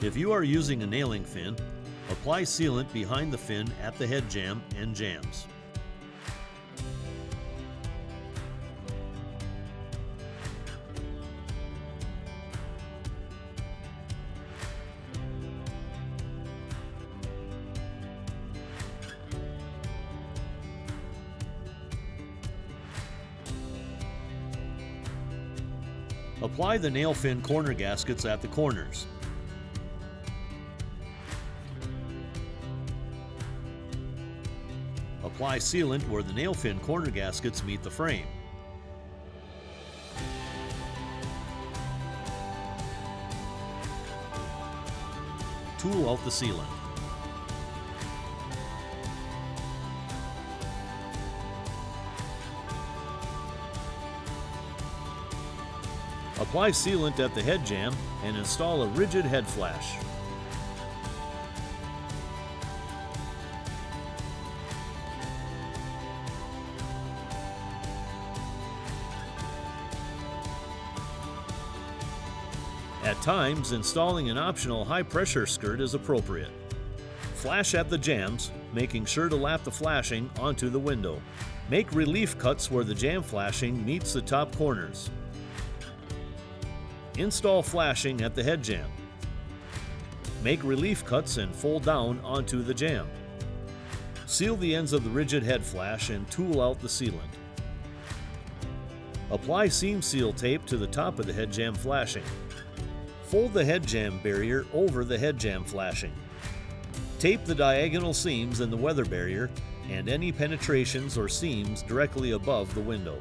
If you are using a nailing fin, apply sealant behind the fin at the head jamb and jambs. Apply the nail fin corner gaskets at the corners. Apply sealant where the nail fin corner gaskets meet the frame. Tool out the sealant. Apply sealant at the head jamb and install a rigid head flash. At times, installing an optional high-pressure skirt is appropriate. Flash at the jambs, making sure to lap the flashing onto the window. Make relief cuts where the jamb flashing meets the top corners. Install flashing at the head jamb. Make relief cuts and fold down onto the jamb. Seal the ends of the rigid head flash and tool out the sealant. Apply seam seal tape to the top of the head jamb flashing. Fold the head jamb barrier over the head jamb flashing. Tape the diagonal seams in the weather barrier and any penetrations or seams directly above the window.